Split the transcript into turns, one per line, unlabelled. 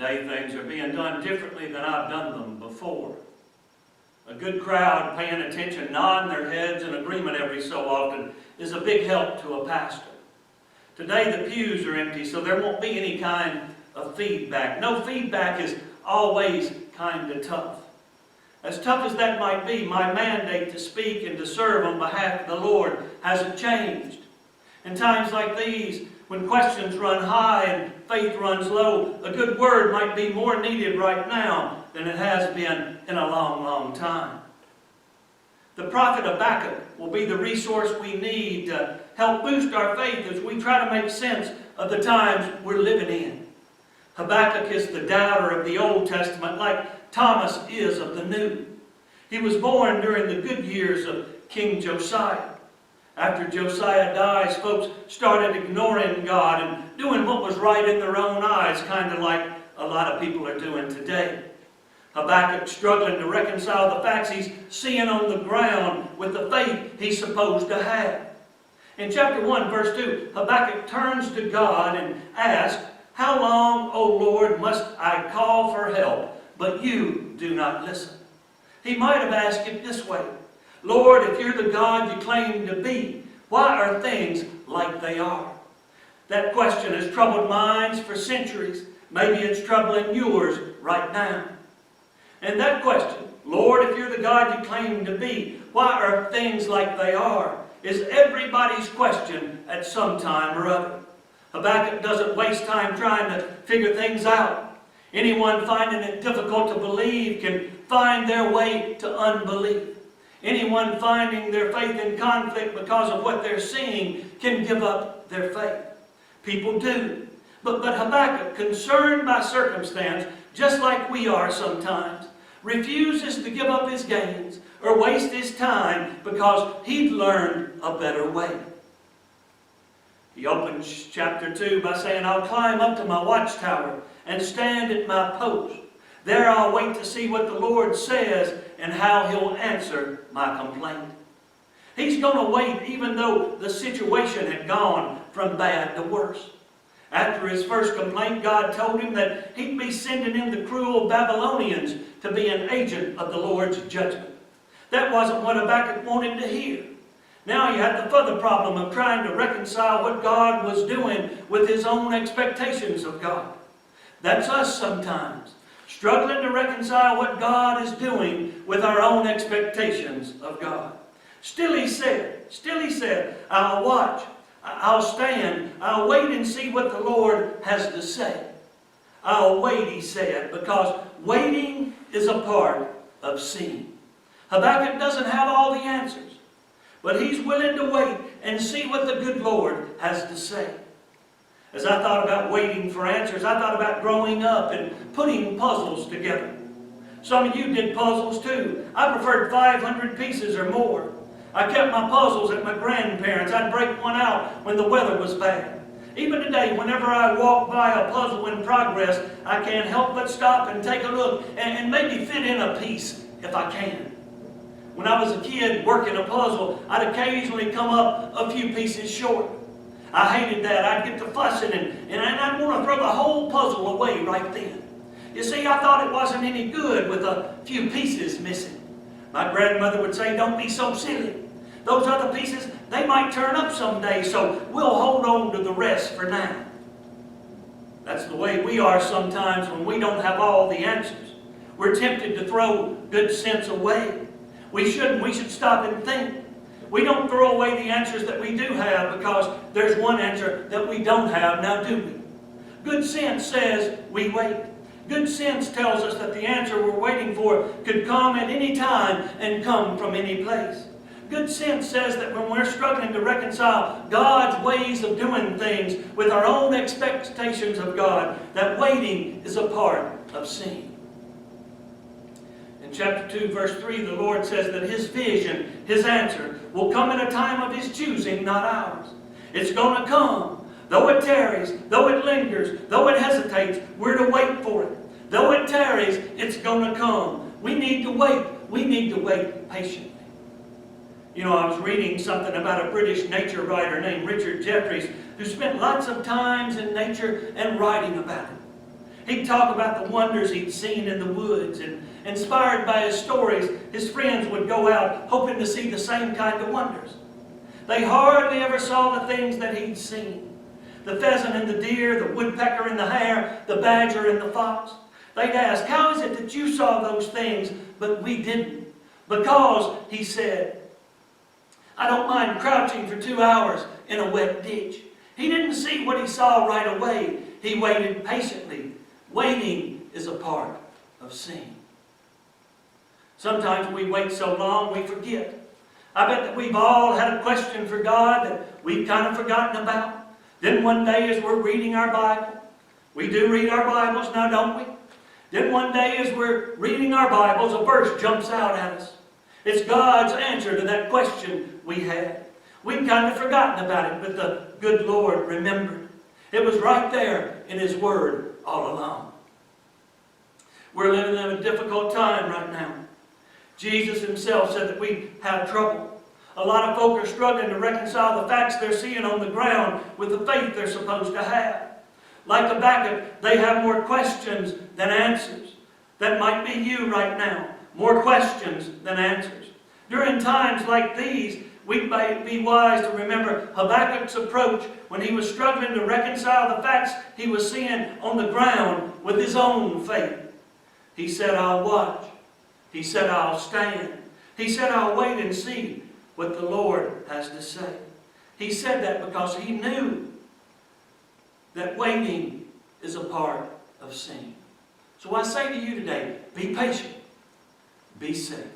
Today things are being done differently than I've done them before. A good crowd paying attention, nodding their heads in agreement every so often is a big help to a pastor. Today the pews are empty, so there won't be any kind of feedback. No feedback is always kind of tough. As tough as that might be, my mandate to speak and to serve on behalf of the Lord hasn't changed. In times like these, when questions run high and faith runs low, a good word might be more needed right now than it has been in a long, long time. The prophet Habakkuk will be the resource we need to help boost our faith as we try to make sense of the times we're living in. Habakkuk is the doubter of the Old Testament like Thomas is of the New. He was born during the good years of King Josiah. After Josiah dies, folks started ignoring God and doing what was right in their own eyes, kind of like a lot of people are doing today. Habakkuk struggling to reconcile the facts he's seeing on the ground with the faith he's supposed to have. In chapter 1, verse 2, Habakkuk turns to God and asks, "How long, O Lord, must I call for help, but you do not listen?" He might have asked it this way: "Lord, if you're the God you claim to be, why are things like they are?" That question has troubled minds for centuries. Maybe it's troubling yours right now. And that question, Lord, if you're the God you claim to be, why are things like they are, is everybody's question at some time or other. Habakkuk doesn't waste time trying to figure things out. Anyone finding it difficult to believe can find their way to unbelief. Anyone finding their faith in conflict because of what they're seeing can give up their faith. People do. But Habakkuk, concerned by circumstance, just like we are sometimes, refuses to give up his gains or waste his time because he'd learned a better way. He opens chapter 2 by saying, "I'll climb up to my watchtower and stand at my post. There I'll wait to see what the Lord says and how He'll answer my complaint." He's going to wait even though the situation had gone from bad to worse. After his first complaint, God told him that He'd be sending in the cruel Babylonians to be an agent of the Lord's judgment. That wasn't what Habakkuk wanted to hear. Now he had the further problem of trying to reconcile what God was doing with his own expectations of God. That's us sometimes, struggling to reconcile what God is doing with our own expectations of God. Still he said, "I'll watch, I'll stand, I'll wait and see what the Lord has to say." I'll wait, he said, because waiting is a part of seeing. Habakkuk doesn't have all the answers, but he's willing to wait and see what the good Lord has to say. As I thought about waiting for answers, I thought about growing up and putting puzzles together. Some of you did puzzles too. I preferred 500 pieces or more. I kept my puzzles at my grandparents'. I'd break one out when the weather was bad. Even today, whenever I walk by a puzzle in progress, I can't help but stop and take a look and maybe fit in a piece if I can. When I was a kid working a puzzle, I'd occasionally come up a few pieces short. I hated that. I'd get to fussing and I'd want to throw the whole puzzle away right then. You see, I thought it wasn't any good with a few pieces missing. My grandmother would say, "Don't be so silly. Those other pieces, they might turn up someday, so we'll hold on to the rest for now." That's the way we are sometimes when we don't have all the answers. We're tempted to throw good sense away. We shouldn't. We should stop and think. We don't throw away the answers that we do have because there's one answer that we don't have, now do we? Good sense says we wait. Good sense tells us that the answer we're waiting for could come at any time and come from any place. Good sense says that when we're struggling to reconcile God's ways of doing things with our own expectations of God, that waiting is a part of seeing. In chapter 2, verse 3, the Lord says that His vision, His answer, will come at a time of His choosing, not ours. It's going to come. Though it tarries, though it lingers, though it hesitates, we're to wait for it. Though it tarries, it's going to come. We need to wait. We need to wait patiently. You know, I was reading something about a British nature writer named Richard Jefferies who spent lots of times in nature and writing about it. He'd talk about the wonders he'd seen in the woods, and inspired by his stories, his friends would go out hoping to see the same kind of wonders. They hardly ever saw the things that he'd seen. The pheasant and the deer, the woodpecker and the hare, the badger and the fox. They'd ask, how is it that you saw those things, but we didn't? Because, he said, I don't mind crouching for 2 hours in a wet ditch. He didn't see what he saw right away. He waited patiently. Waiting is a part of seeing. Sometimes we wait so long we forget. I bet that we've all had a question for God that we've kind of forgotten about. Then one day as we're reading our Bible, we do read our Bibles now, don't we? Then one day as we're reading our Bibles, a verse jumps out at us. It's God's answer to that question we had. We'd kind of forgotten about it, but the good Lord remembered. It was right there in His Word all along. We're living in a difficult time right now. Jesus Himself said that we have trouble. A lot of folk are struggling to reconcile the facts they're seeing on the ground with the faith they're supposed to have. Like Habakkuk, they have more questions than answers. That might be you right now. More questions than answers. During times like these, we might be wise to remember Habakkuk's approach when he was struggling to reconcile the facts he was seeing on the ground with his own faith. He said, I'll watch. He said, I'll stand. He said, I'll wait and see what the Lord has to say. He said that because he knew that waiting is a part of seeing. So I say to you today, be patient. Be safe.